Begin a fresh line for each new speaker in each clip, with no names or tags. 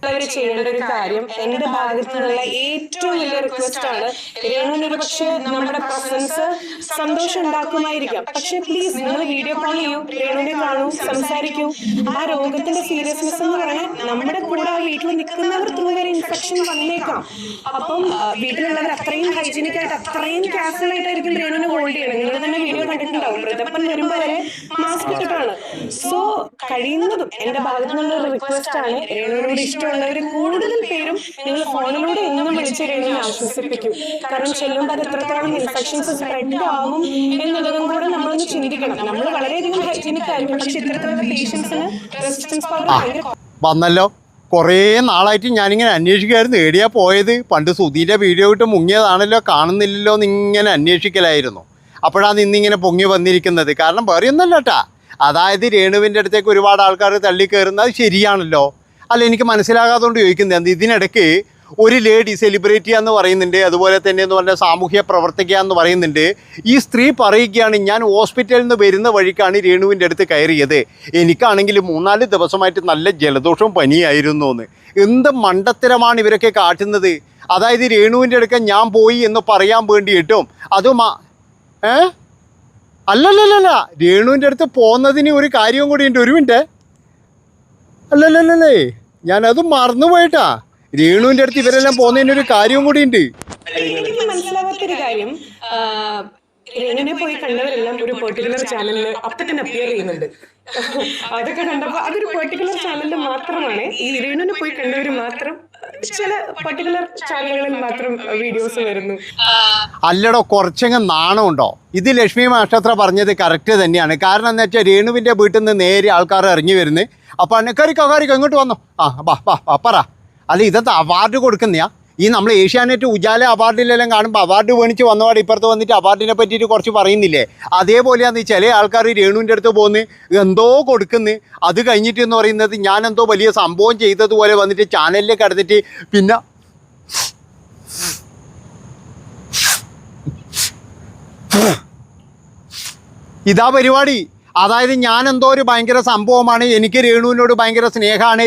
അവർ ചെയ്യേണ്ട ഒരു കാര്യം, എന്റെ ഭാഗത്തു നിന്നുള്ള ഏറ്റവും വലിയ റിക്വസ്റ്റ് ആണ്, രേണുവിന് ഒരു പക്ഷെ നമ്മുടെ പ്രസൻസ് സന്തോഷം ഉണ്ടാക്കുമായിരിക്കാം, പക്ഷെ പ്ലീസ് നിങ്ങൾ വീഡിയോ കോൾ ചെയ്യൂ, രേണുവിനെ കാണൂ, സംസാരിക്കൂ. ആ രോഗത്തിന്റെ സീരിയസ്നെസ് എന്ന് പറഞ്ഞാൽ നമ്മുടെ കൂടെ ആ വീട്ടിൽ നിൽക്കുന്നവർ ത്രൂ വരെ ഇൻഫെക്ഷൻ വന്നേക്കാം. അപ്പം വീട്ടിലുള്ളവർ അത്രയും ഹൈജീനിക് ആയിട്ട് അത്രയും കെയർഫുൾ ആയിട്ടായിരിക്കും രേണുവിനെ ഹോൾഡ് ചെയ്യണം. നിങ്ങൾ തന്നെ വീഡിയോ കണ്ടിട്ടുണ്ടാവും, വൃദ്ധപ്പൻ വരുമ്പോൾ വരെ മാസ്ക് ഇട്ടിട്ടാണ്. സോ കഴിയുന്നതും എന്റെ ഭാഗത്തു നിന്നുള്ള റിക്വസ്റ്റ് ആണ്, രേണുവിനോട് ഇഷ്ടമുള്ളവർ കൂടുതൽ പേരും നിങ്ങൾ ഫോണിലൂടെ എന്നും വിളിച്ച് രേണുവിനെ ആശ്വസിപ്പിക്കും. കാരണം ചെല്ലുമ്പോൾ അത് എത്രത്തോളം ഇൻഫെക്ഷൻസ് സ്പ്രെഡ് ആകും എന്നുള്ളതും കൂടെ നമ്മളൊന്ന് ചിന്തിക്കണം. നമ്മൾ വളരെയധികം ഹൈജീനിക് ആയിരിക്കും, പക്ഷെ ഇത്തരത്തിലുള്ള പേഷ്യൻസിന് റെസിസ്റ്റൻസ് പവർ ഭയങ്കര
വന്നല്ലോ. കുറേ നാളായിട്ട് ഞാനിങ്ങനെ അന്വേഷിക്കുമായിരുന്നു, എവിടെയാ പോയത്, പണ്ട് സുധീൻ്റെ വീഡിയോ ഇട്ട് മുങ്ങിയതാണല്ലോ, കാണുന്നില്ലല്ലോ എന്നിങ്ങനെ അന്വേഷിക്കലായിരുന്നു. അപ്പോഴാണ് ഇന്നിങ്ങനെ പൊങ്ങി വന്നിരിക്കുന്നത്. കാരണം വേറെ ഒന്നല്ല കേട്ടാ, അതായത് രേണുവിൻ്റെ അടുത്തേക്ക് ഒരുപാട് ആൾക്കാർ തള്ളിക്കയറുന്നത് ശരിയാണല്ലോ. അല്ല, എനിക്ക് മനസ്സിലാകാത്തതുകൊണ്ട് ചോദിക്കുന്നത്, ഇതിനിടയ്ക്ക് ഒരു ലേഡി സെലിബ്രിറ്റി എന്ന് പറയുന്നുണ്ട്, അതുപോലെ തന്നെ എന്ന് പറഞ്ഞാൽ സാമൂഹ്യ പ്രവർത്തക എന്ന് പറയുന്നുണ്ട്. ഈ സ്ത്രീ പറയുകയാണ്, ഞാൻ ഹോസ്പിറ്റലിൽ നിന്ന് വരുന്ന വഴിക്കാണ് രേണുവിൻ്റെ അടുത്ത് കയറിയത്, എനിക്കാണെങ്കിൽ 3-4 ദിവസമായിട്ട് നല്ല ജലദോഷവും പനിയായിരുന്നു എന്ന്. എന്ത് മണ്ടത്തരമാണ് ഇവരൊക്കെ കാട്ടുന്നത്. അതായത് രേണുവിൻ്റെ അടുക്ക ഞാൻ പോയി എന്ന് പറയാൻ വേണ്ടിയിട്ടും അതും അല്ലല്ലല്ല, രേണുവിൻ്റെ അടുത്ത് പോകുന്നതിന് ഒരു കാര്യവും കൂടി ഉണ്ട്. ഒരു മിനിറ്റ്, അല്ലല്ലല്ലേ, ഞാനതും മറന്നുപോയിട്ടാ. രേണുവിൻ്റെ അടുത്ത് ഇവരെല്ലാം പോകുന്നതിനൊരു കാര്യവും കൂടി ഉണ്ട്.
എനിക്ക് മനസ്സിലാവാത്തൊരു കാര്യം, രേണുവിനെ പോയി കണ്ടവരെല്ലാം ഒരു പെർട്ടിക്കുലർ ചാനലിൽ അപ്പം തന്നെ അപ്പിയർ ചെയ്യുന്നുണ്ട്. അതൊക്കെ കണ്ടപ്പോൾ അതൊരു പെർട്ടിക്കുലർ ചാനലിൽ മാത്രമാണ്. ഈ രേണുവിനെ പോയി കണ്ടവർ മാത്രം ചില പർട്ടിക്കുലർ ചാനലുകളിൽ മാത്രം വീഡിയോസ് വരുന്നു.
അല്ലടോ, കുറച്ചങ്ങ് നാണമുണ്ടോ? ഇത് ലക്ഷ്മി നക്ഷത്ര പറഞ്ഞത് കറക്റ്റ് തന്നെയാണ്. കാരണം എന്താ വെച്ചാൽ രേണുവിൻ്റെ വീട്ടിൽ നിന്ന് നേരെ ആൾക്കാർ ഇറങ്ങി വരുന്നത്. അപ്പോൾ കറിക്കോ ഇങ്ങോട്ട് വന്നോ, പറ. അല്ല, ഇതെന്താ അവാർഡ് കൊടുക്കുന്നയാ? ഈ നമ്മൾ ഏഷ്യാനെറ്റ് ഉജാല അവാർഡിലെല്ലാം കാണുമ്പോൾ അവാർഡ് മേടിച്ച് വന്നപാട് ഇപ്പുറത്ത് വന്നിട്ട് അവാർഡിനെ പറ്റിയിട്ട് കുറച്ച് പറയുന്നില്ലേ? അതേപോലെയാണ് ചില ആൾക്കാർ രേണുവിൻ്റെ അടുത്ത് പോകുന്നു, എന്തോ കൊടുക്കുന്നു. അത് കഴിഞ്ഞിട്ട് എന്ന് പറയുന്നത് ഞാൻ എന്തോ വലിയ സംഭവം ചെയ്തതുപോലെ വന്നിട്ട് ചാനലിൽ കിടന്നിട്ട് പിന്നെ ഇതാ പരിപാടി. അതായത് ഞാൻ എന്തോ ഒരു ഭയങ്കര സംഭവമാണ്, എനിക്ക് രേണുവിനോട് ഭയങ്കര സ്നേഹമാണ്,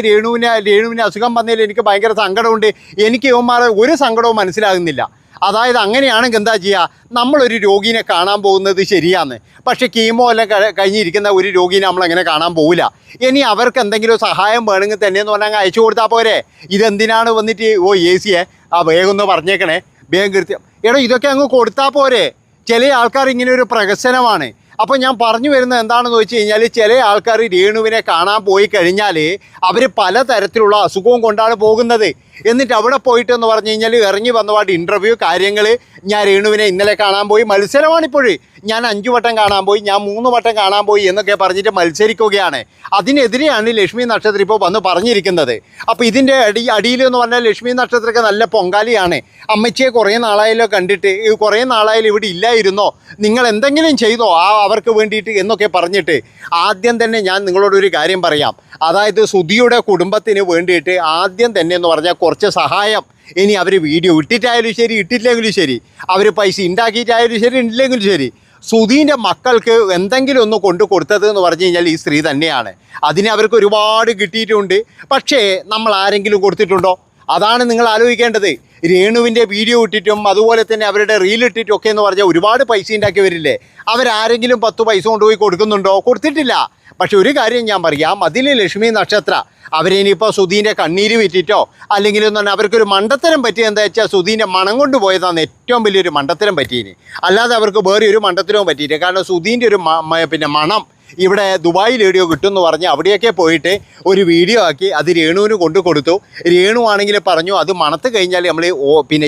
രേണുവിന് അസുഖം വന്നതിൽ എനിക്ക് ഭയങ്കര സങ്കടമുണ്ട്, എനിക്ക് ഇവന്മാരെ ഒരു സങ്കടവും മനസ്സിലാകുന്നില്ല. അതായത് അങ്ങനെയാണെങ്കിൽ എന്താ ചെയ്യുക? നമ്മളൊരു രോഗീനെ കാണാൻ പോകുന്നത് ശരിയാണ്, പക്ഷേ കീമോ എല്ലാം കഴിഞ്ഞിരിക്കുന്ന ഒരു രോഗീനെ നമ്മളങ്ങനെ കാണാൻ പോവില്ല. ഇനി അവർക്ക് എന്തെങ്കിലും സഹായം വേണമെങ്കിൽ തന്നെയെന്ന് പറഞ്ഞാൽ അയച്ചു കൊടുത്താൽ പോരെ. ഇതെന്തിനാണ് വന്നിട്ട് AC വേഗം ഒന്ന് പറഞ്ഞേക്കണേ, വേഗം കൃത്യം ഇതൊക്കെ അങ്ങ് കൊടുത്താൽ പോരെ. ചില ആൾക്കാർ ഇങ്ങനെ ഒരു പ്രഹസനമാണ്. അപ്പോൾ ഞാൻ പറഞ്ഞു വരുന്നത് എന്താണെന്ന് വെച്ച് കഴിഞ്ഞാൽ, ചില ആൾക്കാർ രേണുവിനെ കാണാൻ പോയി കഴിഞ്ഞാൽ അവർ പലതരത്തിലുള്ള അസുഖവും കൊണ്ടാണ് പോകുന്നത്. എന്നിട്ട് അവിടെ പോയിട്ടെന്ന് പറഞ്ഞു കഴിഞ്ഞാൽ ഇറങ്ങി വന്നപാട് ഇൻ്റർവ്യൂ കാര്യങ്ങൾ, ഞാൻ രേണുവിനെ ഇന്നലെ കാണാൻ പോയി, മത്സരമാണിപ്പോഴേ, ഞാൻ 5 വട്ടം കാണാൻ പോയി, ഞാൻ 3 വട്ടം കാണാൻ പോയി എന്നൊക്കെ പറഞ്ഞിട്ട് മത്സരിക്കുകയാണ്. അതിനെതിരെയാണ് ലക്ഷ്മി നക്ഷത്രം ഇപ്പോൾ വന്ന് പറഞ്ഞിരിക്കുന്നത്. അപ്പോൾ ഇതിൻ്റെ അടിയിൽ എന്ന് പറഞ്ഞാൽ ലക്ഷ്മി നക്ഷത്രമൊക്കെ നല്ല പൊങ്കാലിയാണ്. അമ്മച്ചിയെ കുറേ നാളായാലോ കണ്ടിട്ട്, കുറേ നാളായാലും ഇവിടെ ഇല്ലായിരുന്നോ, നിങ്ങൾ എന്തെങ്കിലും ചെയ്തോ അവർക്ക് വേണ്ടിയിട്ട് എന്നൊക്കെ പറഞ്ഞിട്ട്. ആദ്യം തന്നെ ഞാൻ നിങ്ങളോടൊരു കാര്യം പറയാം. അതായത് സുധിയുടെ കുടുംബത്തിന് വേണ്ടിയിട്ട് ആദ്യം തന്നെ എന്ന് പറഞ്ഞാൽ കുറച്ച് സഹായം, ഇനി അവർ വീഡിയോ ഇട്ടിട്ടായാലും ശരി ഇട്ടില്ലെങ്കിലും ശരി, അവർ പൈസ ഉണ്ടാക്കിയിട്ടായാലും ശരി ഇല്ലെങ്കിലും ശരി, സുധീൻ്റെ മക്കൾക്ക് എന്തെങ്കിലും ഒന്ന് കൊണ്ടു കൊടുത്തത് എന്ന് പറഞ്ഞു കഴിഞ്ഞാൽ ഈ സ്ത്രീ തന്നെയാണ്. അതിന് അവർക്ക് ഒരുപാട് കിട്ടിയിട്ടുണ്ട്. പക്ഷേ നമ്മൾ ആരെങ്കിലും കൊടുത്തിട്ടുണ്ടോ? അതാണ് നിങ്ങൾ ആലോചിക്കേണ്ടത്. രേണുവിൻ്റെ വീഡിയോ ഇട്ടിട്ടും അതുപോലെ തന്നെ അവരുടെ റീൽ ഇട്ടിട്ടും ഒക്കെ എന്ന് പറഞ്ഞാൽ ഒരുപാട് പൈസ ഉണ്ടാക്കി വരില്ലേ? അവരാരെങ്കിലും 10 പൈസ കൊണ്ടുപോയി കൊടുക്കുന്നുണ്ടോ? കൊടുത്തിട്ടില്ല. പക്ഷെ ഒരു കാര്യം ഞാൻ പറയാം, അതിൽ ലക്ഷ്മി നക്ഷത്ര അവരിനിപ്പോൾ സുധീൻ്റെ കണ്ണീര് വിറ്റിട്ടോ അല്ലെങ്കിൽ എന്ന് പറഞ്ഞാൽ അവർക്കൊരു മണ്ടത്തരം പറ്റിയത് എന്താ വെച്ചാൽ സുധീൻ്റെ മണം കൊണ്ട് പോയതാണ് ഏറ്റവും വലിയൊരു മണ്ടത്തരം പറ്റിയിന്. അല്ലാതെ അവർക്ക് വേറെ ഒരു മണ്ടത്തരവും പറ്റിയില്ല. കാരണം സുധീൻ്റെ ഒരു മണം ഇവിടെ ദുബായിൽ വീഡിയോ കിട്ടുമെന്ന് പറഞ്ഞ് അവിടെയൊക്കെ പോയിട്ട് ഒരു വീഡിയോ ആക്കി അത് രേണുവിന് കൊണ്ടു കൊടുത്തു. രേണു ആണെങ്കിൽ പറഞ്ഞു അത് മണത്ത് കഴിഞ്ഞാൽ നമ്മൾ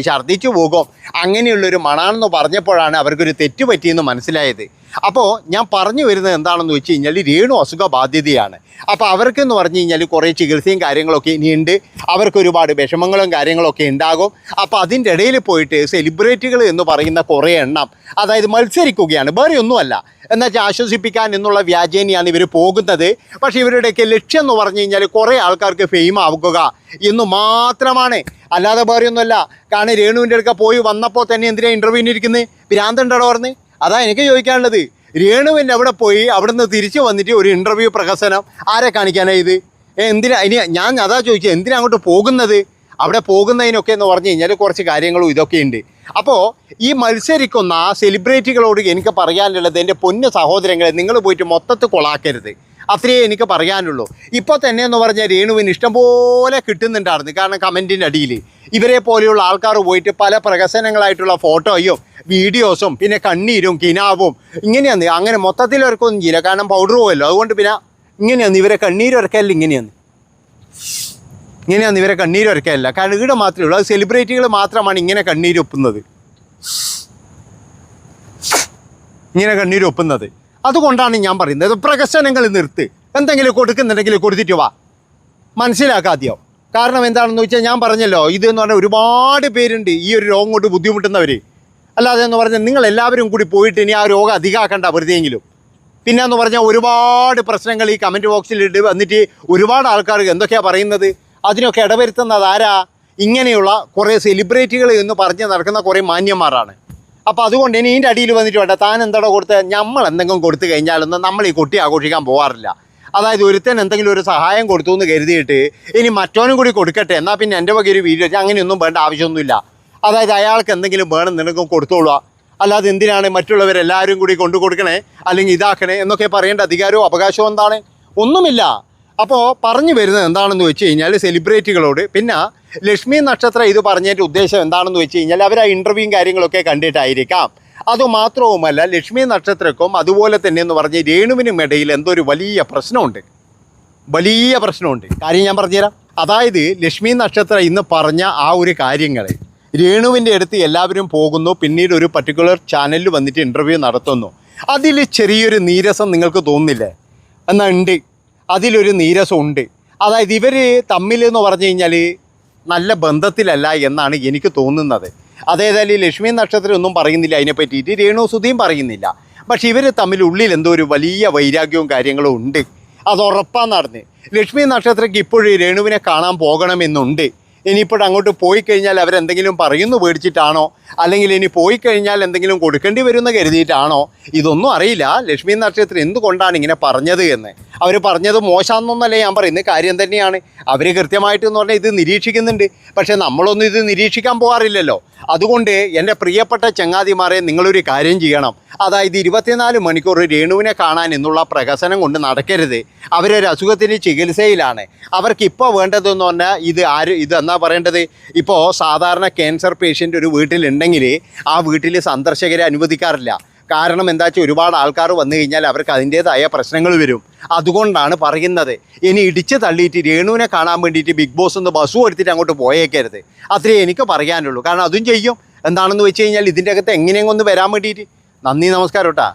ഛർദ്ദിച്ചു പോകും, അങ്ങനെയുള്ളൊരു മണാണെന്ന് പറഞ്ഞപ്പോഴാണ് അവർക്കൊരു തെറ്റ് പറ്റിയെന്ന് മനസ്സിലായത്. അപ്പോൾ ഞാൻ പറഞ്ഞു വരുന്നത് എന്താണെന്ന് വെച്ച് കഴിഞ്ഞാൽ, രേണു അസുഖ ബാധ്യതയാണ്. അപ്പോൾ അവർക്കെന്ന് പറഞ്ഞു കഴിഞ്ഞാൽ കുറേ ചികിത്സയും കാര്യങ്ങളൊക്കെ ഇനിയുണ്ട്, അവർക്ക് ഒരുപാട് വിഷമങ്ങളും കാര്യങ്ങളൊക്കെ ഉണ്ടാകും. അപ്പോൾ അതിൻ്റെ ഇടയിൽ പോയിട്ട് സെലിബ്രിറ്റികൾ എന്ന് പറയുന്ന കുറേ എണ്ണം അതായത് മത്സരിക്കുകയാണ്, വേറെ ഒന്നുമല്ല. എന്നുവെച്ചാൽ ആശ്വസിപ്പിക്കാൻ എന്നുള്ള വ്യാജേനയാണ് ഇവർ പോകുന്നത്. പക്ഷേ ഇവരുടെയൊക്കെ ലക്ഷ്യം എന്ന് പറഞ്ഞു കഴിഞ്ഞാൽ കുറേ ആൾക്കാർക്ക് ഫെയിം ആവുക എന്ന് മാത്രമാണ്, അല്ലാതെ വേറെ ഒന്നുമല്ല. കാരണം രേണുവിൻ്റെ അടുക്ക പോയി വന്നപ്പോൾ തന്നെ എന്തിനാണ് ഇൻ്റർവ്യൂവിന് ഇരിക്കുന്നത്? ഭ്രാന്തണ്ടോ പറഞ്ഞ്? അതാ എനിക്ക് ചോദിക്കാനുള്ളത്. രേണുവിൻ്റെ അവിടെ പോയി അവിടുന്ന് തിരിച്ചു വന്നിട്ട് ഒരു ഇൻ്റർവ്യൂ പ്രഹസനം ആരെ കാണിക്കാനാണ് ഇത്? എന്തിനാ ഇനി ഞാൻ അതാ ചോദിച്ചത്, എന്തിനാ അങ്ങോട്ട് പോകുന്നത്? അവിടെ പോകുന്നതിനൊക്കെ എന്ന് പറഞ്ഞു കഴിഞ്ഞാൽ കുറച്ച് കാര്യങ്ങളും ഇതൊക്കെയുണ്ട്. അപ്പോൾ ഈ മത്സരിക്കുന്ന ആ സെലിബ്രിറ്റികളോട് എനിക്ക് പറയാനുള്ളത്, എൻ്റെ പൊന്നു സഹോദരങ്ങളെ, നിങ്ങൾ പോയിട്ട് മൊത്തത്തിൽ കൊളാക്കരുത്. അത്രയേ എനിക്ക് പറയാനുള്ളൂ. ഇപ്പോൾ തന്നെ എന്ന് പറഞ്ഞാൽ രേണുവിന് ഇഷ്ടംപോലെ കിട്ടുന്നുണ്ടായിരുന്നു. കാരണം കമൻറ്റിൻ്റെ അടിയിൽ ഇവരെ പോലെയുള്ള ആൾക്കാർ പോയിട്ട് പല പ്രഹസനങ്ങളായിട്ടുള്ള ഫോട്ടോയും വീഡിയോസും പിന്നെ കണ്ണീരും കിനാവും ഇങ്ങനെയാണ്. അങ്ങനെ മൊത്തത്തിൽ അവർക്കൊന്നും ചെയ്യില്ല, കാരണം പൗഡർ പോയല്ലോ. അതുകൊണ്ട് പിന്നെ ഇങ്ങനെയാണ് ഇവരെ കണ്ണീരൊരക്കല്ല, ഇങ്ങനെയാണ് ഇവരെ കണ്ണീരൊരക്കല്ല. കാരണം ഇവിടെ മാത്രമേ ഉള്ളൂ, അത് സെലിബ്രിറ്റികൾ മാത്രമാണ് ഇങ്ങനെ കണ്ണീരൊപ്പുന്നത്, ഇങ്ങനെ കണ്ണീരൊപ്പുന്നത്. അതുകൊണ്ടാണ് ഞാൻ പറയുന്നത്, പ്രഹസനങ്ങൾ നിർത്ത്. എന്തെങ്കിലും കൊടുക്കുന്നുണ്ടെങ്കിൽ കൊടുത്തിട്ട് വാ, മനസ്സിലാക്കാതെയോ. കാരണം എന്താണെന്ന് വെച്ചാൽ ഞാൻ പറഞ്ഞല്ലോ, ഇതെന്ന് പറഞ്ഞാൽ ഒരുപാട് പേരുണ്ട് ഈ ഒരു രോഗം കൊണ്ട് ബുദ്ധിമുട്ടുന്നവർ. അല്ലാതെ എന്ന് പറഞ്ഞാൽ നിങ്ങളെല്ലാവരും കൂടി പോയിട്ട് ഇനി ആ രോഗം അധികമാക്കണ്ട വെറുതെയെങ്കിലും. പിന്നെ എന്ന് പറഞ്ഞാൽ ഒരുപാട് പ്രശ്നങ്ങൾ ഈ കമൻറ്റ് ബോക്സിലിട്ട് വന്നിട്ട് ഒരുപാട് ആൾക്കാർ എന്തൊക്കെയാണ് പറയുന്നത്, അതിനൊക്കെ ഇടവരുത്തുന്നത് ആരാ? ഇങ്ങനെയുള്ള കുറേ സെലിബ്രിറ്റികൾ എന്ന് പറഞ്ഞ് നടക്കുന്ന കുറേ മാന്യന്മാരാണ്. അപ്പോൾ അതുകൊണ്ട് ഇനി ഇതിൻ്റെ അടിയിൽ വന്നിട്ട് വേണ്ട താൻ എന്താണോ കൊടുത്തത്, നമ്മൾ എന്തെങ്കിലും കൊടുത്തു കഴിഞ്ഞാലൊന്നും നമ്മൾ ഈ കൊട്ടി ആഘോഷിക്കാൻ പോകാറില്ല. അതായത് ഒരുത്തൻ എന്തെങ്കിലും ഒരു സഹായം കൊടുത്തു എന്ന് കരുതിയിട്ട് ഇനി മറ്റോനും കൂടി കൊടുക്കട്ടെ, എന്നാൽ പിന്നെ എൻ്റെ വക ഒരു വീഡിയോ അങ്ങനെയൊന്നും വേണ്ട ആവശ്യമൊന്നുമില്ല. അതായത് അയാൾക്ക് എന്തെങ്കിലും വേണം നിനക്കും കൊടുത്തോളുക. അല്ലാതെ എന്തിനാണ് മറ്റുള്ളവരെല്ലാവരും കൂടി കൊണ്ടു കൊടുക്കണേ അല്ലെങ്കിൽ ഇതാക്കണേ എന്നൊക്കെ പറയേണ്ട അധികാരവും അവകാശവും എന്താണ്? ഒന്നുമില്ല. അപ്പോൾ പറഞ്ഞു വരുന്നത് എന്താണെന്ന് വെച്ച് കഴിഞ്ഞാൽ സെലിബ്രിറ്റികളോട്. പിന്നെ ലക്ഷ്മി നക്ഷത്രം ഇത് പറഞ്ഞതിൻ്റെ ഉദ്ദേശം എന്താണെന്ന് വെച്ച് കഴിഞ്ഞാൽ അവർ ആ ഇൻ്റർവ്യൂവും കാര്യങ്ങളൊക്കെ കണ്ടിട്ടായിരിക്കാം. അതുമാത്രവുമല്ല, ലക്ഷ്മി നക്ഷത്രക്കും അതുപോലെ തന്നെ എന്ന് പറഞ്ഞ് രേണുവിനും ഇടയിൽ എന്തോ ഒരു വലിയ പ്രശ്നമുണ്ട്. കാര്യം ഞാൻ പറഞ്ഞുതരാം. അതായത് ലക്ഷ്മി നക്ഷത്രം ഇന്ന് പറഞ്ഞ ആ ഒരു കാര്യങ്ങൾ രേണുവിൻ്റെ അടുത്ത് എല്ലാവരും പോകുന്നു, പിന്നീട് ഒരു പർട്ടിക്കുലർ ചാനലിൽ വന്നിട്ട് ഇൻ്റർവ്യൂ നടത്തുന്നു. അതിൽ ചെറിയൊരു നീരസം നിങ്ങൾക്ക് തോന്നുന്നില്ലേ? എന്നാൽ ഉണ്ട്, അതിലൊരു നീരസമുണ്ട്. അതായത് ഇവർ തമ്മിൽ എന്ന് പറഞ്ഞു കഴിഞ്ഞാൽ നല്ല ബന്ധത്തിലല്ല എന്നാണ് എനിക്ക് തോന്നുന്നത്. അതേതായാലും ഈ ലക്ഷ്മി നക്ഷത്രം ഒന്നും പറയുന്നില്ല അതിനെ പറ്റിയിട്ട്, രേണു സുധിയും പറയുന്നില്ല. പക്ഷേ ഇവർ തമ്മിൽ ഉള്ളിൽ എന്തോ ഒരു വലിയ വൈരാഗ്യവും കാര്യങ്ങളും ഉണ്ട്, അത് ഉറപ്പാന്ന് നടന്ന്. ലക്ഷ്മി നക്ഷത്രയ്ക്ക് ഇപ്പോഴും രേണുവിനെ കാണാൻ പോകണമെന്നുണ്ട്. ഇനിയിപ്പോൾ അങ്ങോട്ട് പോയി കഴിഞ്ഞാൽ അവരെന്തെങ്കിലും പറയുന്നു പേടിച്ചിട്ടാണോ, അല്ലെങ്കിൽ ഇനി പോയി കഴിഞ്ഞാൽ എന്തെങ്കിലും കൊടുക്കേണ്ടി വരുമെന്ന് കരുതിയിട്ടാണോ, ഇതൊന്നും അറിയില്ല. ലക്ഷ്മി നക്ഷത്രം എന്തുകൊണ്ടാണ് ഇങ്ങനെ പറഞ്ഞത് എന്ന്. അവർ പറഞ്ഞത് മോശമാണെന്നൊന്നല്ല ഞാൻ പറയുന്നത്, കാര്യം തന്നെയാണ്. അവർ കൃത്യമായിട്ട് എന്ന് പറഞ്ഞാൽ ഇത് നിരീക്ഷിക്കുന്നുണ്ട്. പക്ഷേ നമ്മളൊന്നും ഇത് നിരീക്ഷിക്കാൻ പോകാറില്ലല്ലോ. അതുകൊണ്ട് എൻ്റെ പ്രിയപ്പെട്ട ചങ്ങാതിമാരെ, നിങ്ങളൊരു കാര്യം ചെയ്യണം. അതായത് 24 മണിക്കൂർ രേണുവിനെ കാണാൻ എന്നുള്ള പ്രഹസനം കൊണ്ട് നടക്കരുത്. അവരൊരു അസുഖത്തിന് ചികിത്സയിലാണ്. അവർക്കിപ്പോൾ വേണ്ടതെന്ന് പറഞ്ഞാൽ ഇത് എന്നാ പറയേണ്ടത്, ഇപ്പോൾ സാധാരണ ക്യാൻസർ പേഷ്യൻ്റ് ഒരു വീട്ടിലുണ്ടെങ്കിൽ ആ വീട്ടിൽ സന്ദർശകരെ അനുവദിക്കാറില്ല. കാരണം എന്താ വെച്ചാൽ ഒരുപാട് ആൾക്കാർ വന്നു കഴിഞ്ഞാൽ അവർക്ക് അതിൻ്റേതായ പ്രശ്നങ്ങൾ വരും. അതുകൊണ്ടാണ് പറയുന്നത്, ഇനി ഇടിച്ച് തള്ളിയിട്ട് രേണുവിനെ കാണാൻ വേണ്ടിയിട്ട് ബിഗ് ബോസ് ഒന്ന് ബസ്സും എടുത്തിട്ട് അങ്ങോട്ട് പോയേക്കരുത്. അത്രേ എനിക്ക് പറയാനുള്ളൂ. കാരണം അതും ചെയ്യും. എന്താണെന്ന് വെച്ച് കഴിഞ്ഞാൽ ഇതിൻ്റെ അകത്ത് എങ്ങനെയെങ്കിലും ഒന്ന് വരാൻ വേണ്ടിയിട്ട്. നന്ദി, നമസ്കാരം കേട്ടോ.